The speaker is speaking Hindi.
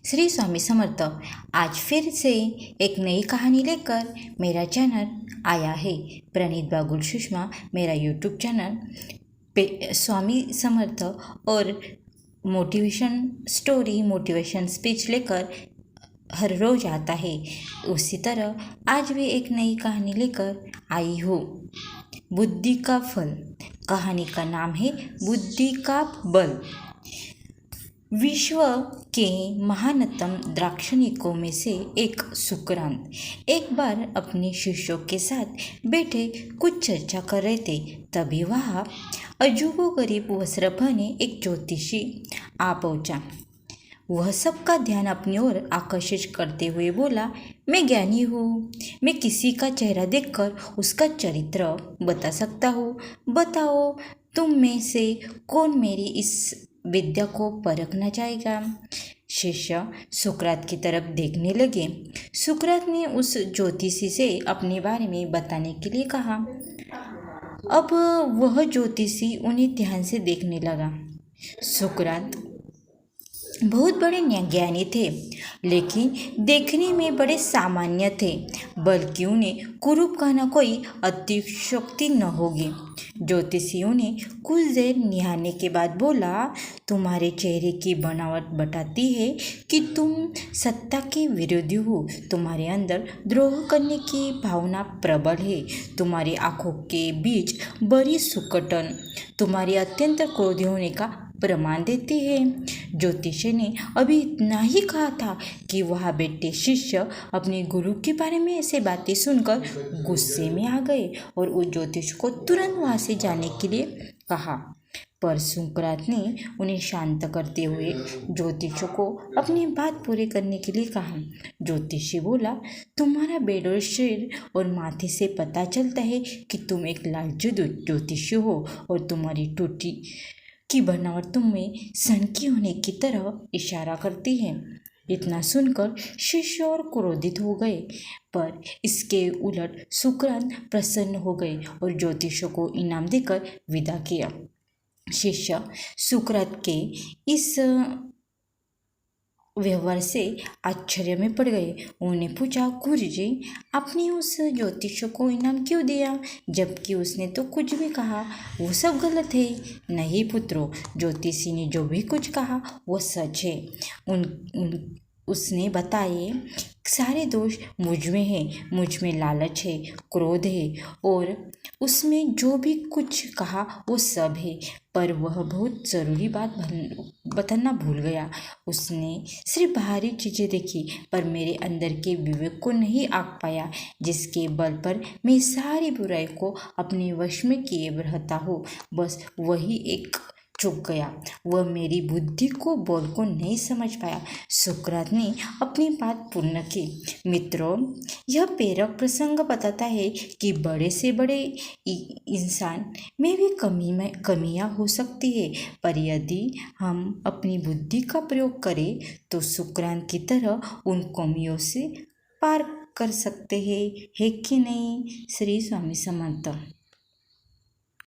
श्री स्वामी समर्थ। आज फिर से एक नई कहानी लेकर मेरा चैनल आया है। प्रणीत बागुल सुषमा मेरा यूट्यूब चैनल पे स्वामी समर्थ और मोटिवेशन स्टोरी, मोटिवेशन स्पीच लेकर हर रोज़ आता है। उसी तरह आज भी एक नई कहानी लेकर आई हूँ। बुद्धि का फल। कहानी का नाम है बुद्धि का बल। विश्व के महानतम दार्शनिकों में से एक सुकरात एक बार अपने शिष्यों के साथ बैठे कुछ चर्चा कर रहे थे। तभी वहाँ अजूबोगरीब वस्त्र पहने एक ज्योतिषी आ पहुँचा। वह सबका ध्यान अपनी ओर आकर्षित करते हुए बोला, मैं ज्ञानी हूँ। मैं किसी का चेहरा देखकर उसका चरित्र बता सकता हूँ। बताओ, तुम में से कौन मेरी इस विद्या को परखना चाहेगा? शिष्य सुकरात की तरफ देखने लगे। सुकरात ने उस ज्योतिषी से अपने बारे में बताने के लिए कहा। अब वह ज्योतिषी उन्हें ध्यान से देखने लगा। सुकरात बहुत बड़े ज्ञानी थे, लेकिन देखने में बड़े सामान्य थे, बल्कि उन्हें कुरूप कहना कोई अतिशयोक्ति न होगी। ज्योतिषी उन्हें कुछ देर निहारने के बाद बोला, तुम्हारे चेहरे की बनावट बताती है कि तुम सत्ता के विरोधी हो। तुम्हारे अंदर द्रोह करने की भावना प्रबल है। तुम्हारी आंखों के बीच बड़ी सुकटन तुम्हारे अत्यंत क्रोधी होने का प्रमाण देती है। ज्योतिषी ने अभी इतना ही कहा था कि वहाँ बैठे शिष्य अपने गुरु के बारे में ऐसे बातें सुनकर गुस्से में आ गए और उस ज्योतिष को तुरंत वहाँ से जाने के लिए कहा। पर सुकरात ने उन्हें शांत करते हुए ज्योतिषों को अपनी बात पूरी करने के लिए कहा। ज्योतिषी बोला, तुम्हारा बेडोर सिर और माथे से पता चलता है कि तुम एक लालची ज्योतिषी हो और तुम्हारी टूटी की बनावट तुम में सनकी होने की तरह इशारा करती है। इतना सुनकर शिष्य और क्रोधित हो गए, पर इसके उलट सुकरात प्रसन्न हो गए और ज्योतिषों को इनाम देकर विदा किया। शिष्य सुकरात के इस व्यवहार से आश्चर्य में पड़ गए। उन्होंने पूछा, गुरुजी, आपने उस ज्योतिष को इनाम क्यों दिया, जबकि उसने तो कुछ भी कहा वो सब गलत है? नहीं पुत्रो, ज्योतिषी ने जो भी कुछ कहा वो सच है। उसने बताए सारे दोष मुझ में है। मुझ में लालच है, क्रोध है और उसमें जो भी कुछ कहा वो सब है। पर वह बहुत ज़रूरी बात बताना भूल गया। उसने सिर्फ बाहरी चीज़ें देखी, पर मेरे अंदर के विवेक को नहीं आंक पाया, जिसके बल पर मैं सारी बुराई को अपने वश में किए रहता हूँ। बस वही एक चूक गया। वह मेरी बुद्धि को बोल को नहीं समझ पाया। सुकरात ने अपनी बात पूर्ण की। मित्रों, यह प्रेरक प्रसंग बताता है कि बड़े से बड़े इंसान में भी कमियां हो सकती है, पर यदि हम अपनी बुद्धि का प्रयोग करें तो सुकरात की तरह उन कमियों से पार कर सकते हैं, है कि नहीं? श्री स्वामी समर्थ।